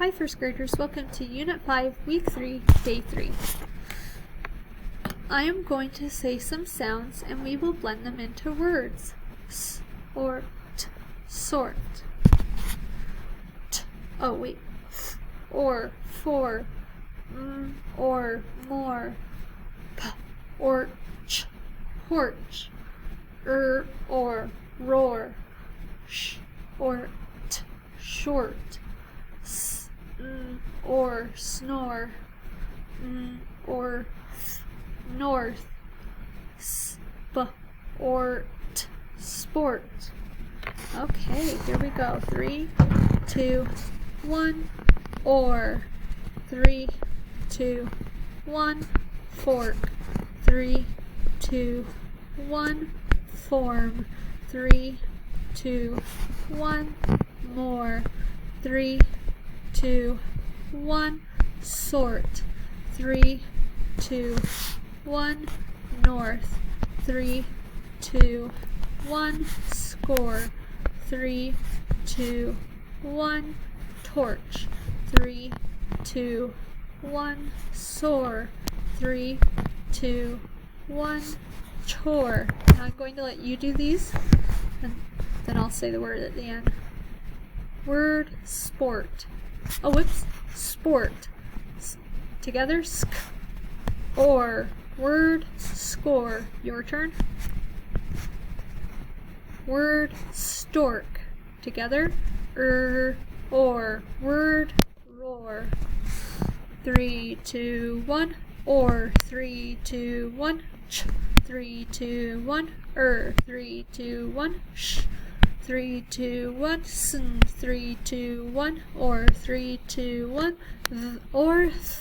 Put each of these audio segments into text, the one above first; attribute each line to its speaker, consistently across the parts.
Speaker 1: Hi first graders, welcome to Unit 5, Week 3, Day 3. I am going to say some sounds and we will blend them into words. S or t, sort. T, oh wait. Or, for, or, more. P, or, ch, porch. Or, roar. Sh, or, t, short. S, or, snore. Or, north. Sp, or, t, sport. Okay, here we go. 3, 2, 1. Or. 3, 2, 1. Fork. 3, 2, 1. Form. 3, 2, 1. More. 3, 2, 1. Sort. 3, 2, 1. North. 3, 2, 1. Score. 3, 2, 1. Torch. 3, 2, 1. Soar. 3, 2, 1. Chore. Now I'm going to let you do these, and then I'll say the word at the end. Word, sport. Oh, whoops. Sport. Together, sk. Or. Word, score. Your turn. Word, stork. Together, or. Word, roar. 3, 2, 1. Or. 3, 2, 1. Ch. 3, 2, 1. 3, 2, 1. Sh. 3, 2, 1. Sn. 3, 2, 1. Or. 3, 2, 1. Or. Th.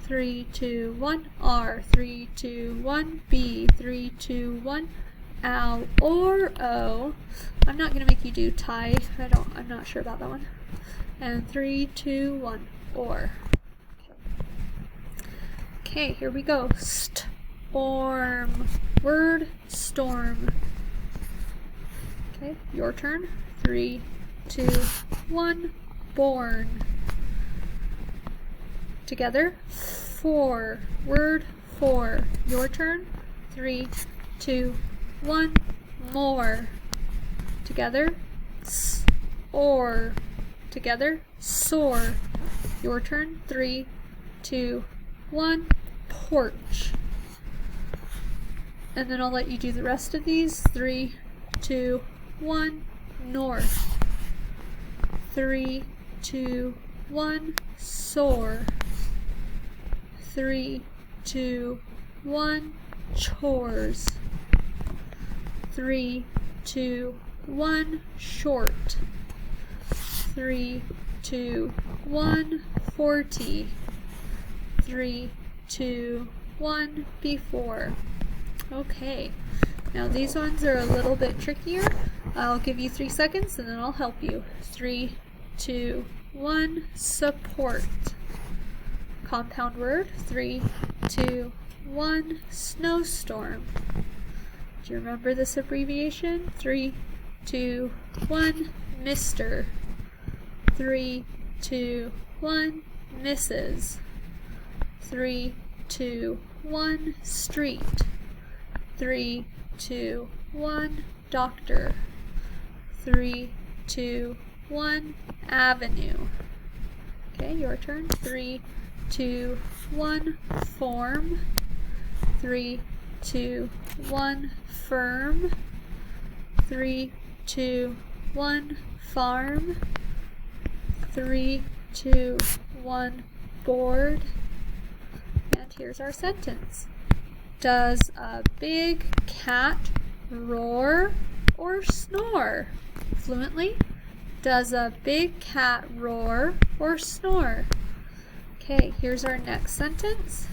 Speaker 1: 3, 2, 1. R. 3, 2, 1. B. 3, 2, 1. Ow. Or. O. I'm not going to make you do tie. I'm not sure about that one. And 3, 2, 1. Or. Okay, here we go. Storm. Word, storm. Okay, your turn. 3, 2, 1. Born. Together. 4. Word, for. Your turn. 3, 2, 1. More. Together. S, or. Together. Soar. Your turn. 3, 2, 1. Porch. And then I'll let you do the rest of these. 3, 2, 1. North. 3, 2, 1. Soar. 3, 2, 1. Chores. 3, 2, 1. Short. 3, 2, 1. 40. 3, 2, 1. Before. Okay, now these ones are a little bit trickier. I'll give you 3 seconds and then I'll help you. 3, 2, 1. Support. Compound word. 3, 2, 1. Snowstorm. Do you remember this abbreviation? 3, 2, 1. Mr. 3, 2, 1. Mrs. 3, 2, 1. Street. 3, 2, 1. Doctor. 3, 2, 1. Avenue. Okay, your turn. 3, 2, 1. Form. 3, 2, 1. Firm. 3, 2, 1. Farm. 3, 2, 1. Board. And here's our sentence. Does a big cat roar or snore? Fluently. Does a big cat roar or snore? Okay, here's our next sentence.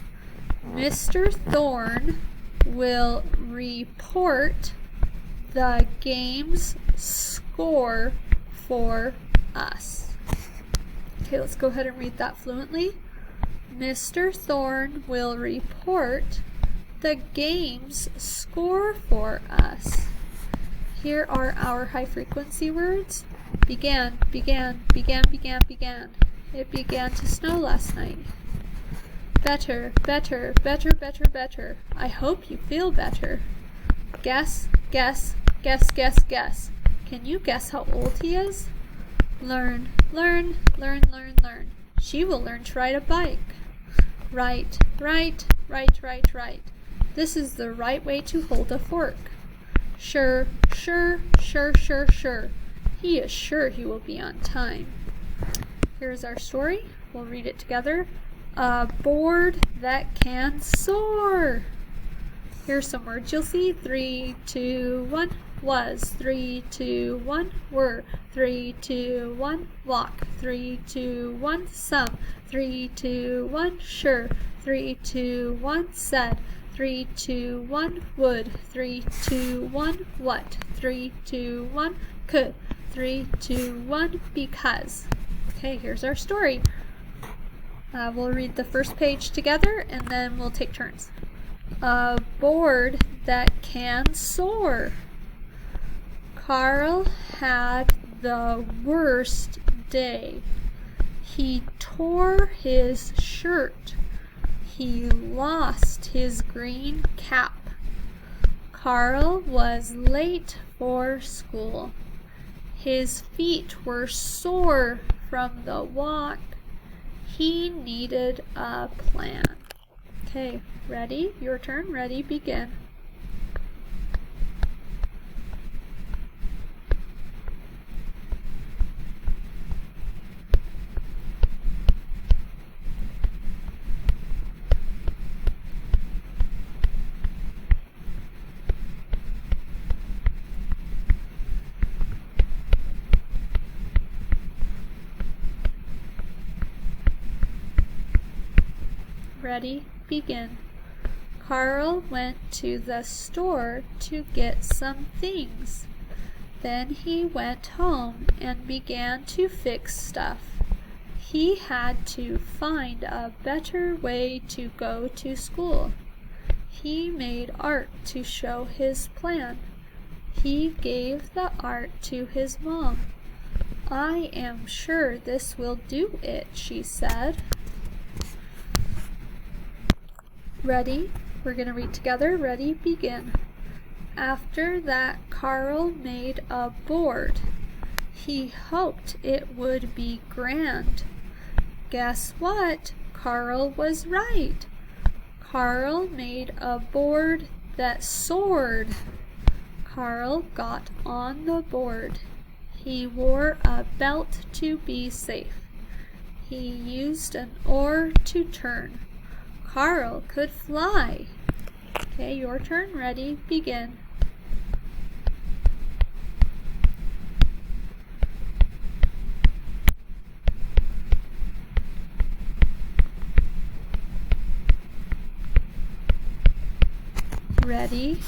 Speaker 1: Mr. Thorne will report the game's score for us. Okay, let's go ahead and read that fluently. Mr. Thorne will report the game's score for us. Here are our high frequency words. Began, began, began, began, began. It began to snow last night. Better, better, better, better, better. I hope you feel better. Guess, guess, guess, guess, guess. Can you guess how old he is? Learn, learn, learn, learn, learn. She will learn to ride a bike. Right, right, right, right, right. This is the right way to hold a fork. Sure, sure, sure, sure, sure. He is sure he will be on time. Here's our story. We'll read it together. A board that can soar. Here's some words you'll see. 3, 2, 1. Was. 3, 2, 1. Were. 3, 2, 1. Walk. 3, 2, 1. Some. 3, 2, 1. Sure. 3, 2, 1. Said. 3, 2, 1. Would. 3, 2, 1. What. 3, 2, 1. Could. 3, 2, 1. Because. Okay, here's our story. We'll read the first page together and then we'll take turns. A board that can soar. Carl had the worst day. He tore his shirt. He lost his green cap. Carl was late for school. His feet were sore from the walk. He needed a plan. Okay, ready? Your turn. Ready, begin. Ready, begin. Carl went to the store to get some things. Then he went home and began to fix stuff. He had to find a better way to go to school. He made art to show his plan. He gave the art to his mom. I am sure this will do it, she said. Ready? We're going to read together. Ready? Begin. After that, Carl made a board. He hoped it would be grand. Guess what? Carl was right. Carl made a board that soared. Carl got on the board. He wore a belt to be safe. He used an oar to turn. Carl could fly. Okay, your turn. Ready, begin. Ready,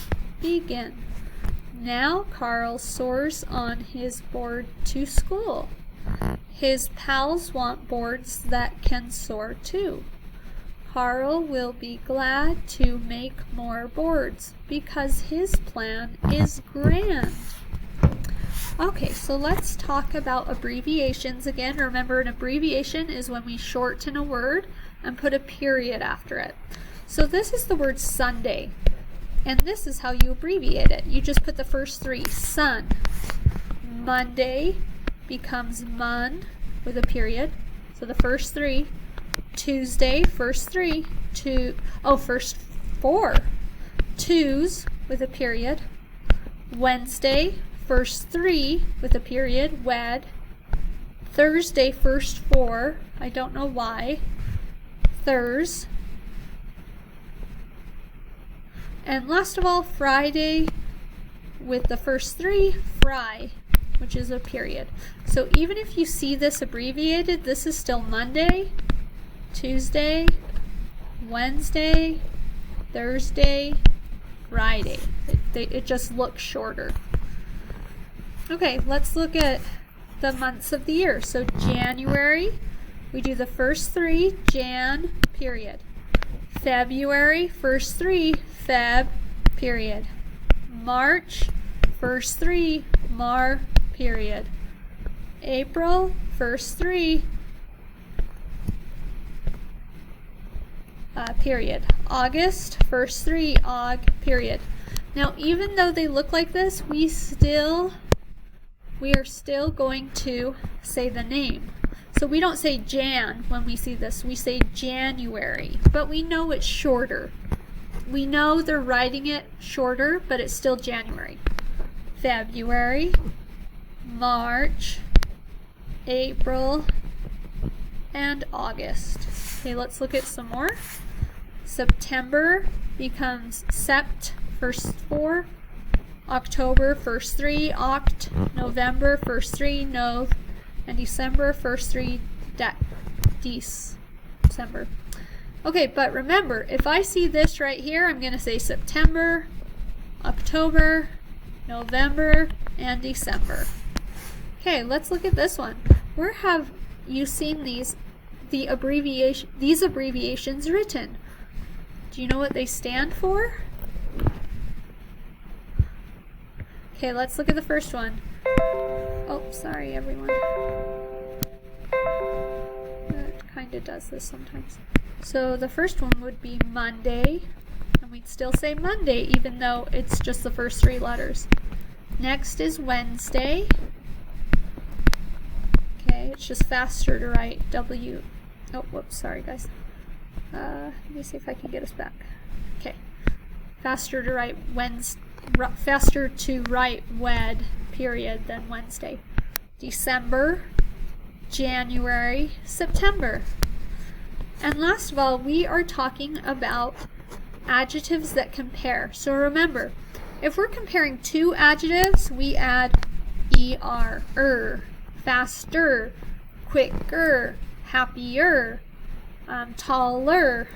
Speaker 1: begin. Now Carl soars on his board to school. His pals want boards that can soar too. Carl will be glad to make more boards because his plan is grand. Okay, so let's talk about abbreviations again. Remember, an abbreviation is when we shorten a word and put a period after it. So this is the word Sunday, and this is how you abbreviate it. You just put the first three. Sun. Monday becomes mun with a period. So the first three. Tuesday, first three. First four. Twos with a period. Wednesday, first three with a period. Wed. Thursday, first four. I don't know why. Thurs. And last of all, Friday with the first three. Fry, which is a period. So even if you see this abbreviated, this is still Monday, Tuesday, Wednesday, Thursday, Friday. It just looks shorter. Okay, let's look at the months of the year. So January, we do the first three, Jan, period. February, first three, Feb, period. March, first three, Mar, period. April, first three, period. August, first three, period. Now, even though they look like this, we are still going to say the name. So we don't say Jan when we see this, we say January, but we know it's shorter. We know they're writing it shorter, but it's still January. February, March, April, and August. Okay, let's look at some more. September becomes Sept, first four. October, first three, Oct. November, first three, Nov. And December, first three, December. Okay, but remember, if I see this right here, I'm going to say September, October, November, and December. Okay, let's look at this one. Where have you seen these abbreviations written? Do you know what they stand for? Okay, let's look at the first one. Oh, sorry everyone. It kind of does this sometimes. So the first one would be Monday, and we'd still say Monday even though it's just the first three letters. Next is Wednesday. Okay, it's just faster to write W. Oh, whoops, sorry guys. Let me see if I can get us back. Okay, faster to write wed, period, than Wednesday. December, January, September. And last of all, we are talking about adjectives that compare. So remember, if we're comparing two adjectives, we add er, faster, quicker, happier, taller.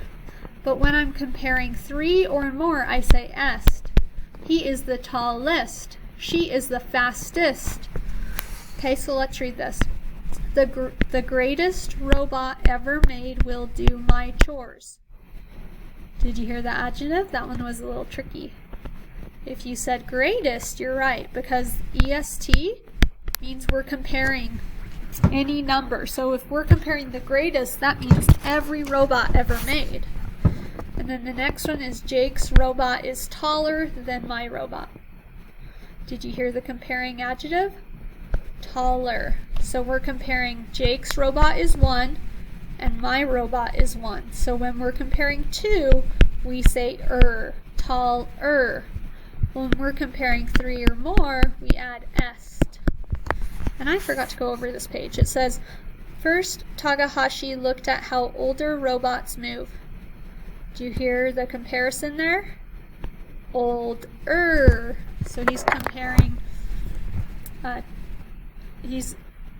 Speaker 1: But when I'm comparing three or more, I say est. He is the tallest. She is the fastest. Okay, so let's read this. The greatest robot ever made will do my chores. Did you hear the adjective? That one was a little tricky. If you said greatest, you're right, because EST means we're comparing any number. So if we're comparing the greatest, that means every robot ever made. And then the next one is Jake's robot is taller than my robot. Did you hear the comparing adjective? Taller. So we're comparing Jake's robot is 1 and my robot is 1. So when we're comparing two, we say taller. When we're comparing three or more, we add est. And I forgot to go over this page. It says, first, Takahashi looked at how older robots move. Do you hear the comparison there? Older. So he's comparing,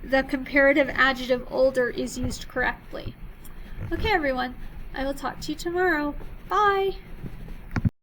Speaker 1: the comparative adjective older is used correctly. Okay, everyone. I will talk to you tomorrow. Bye.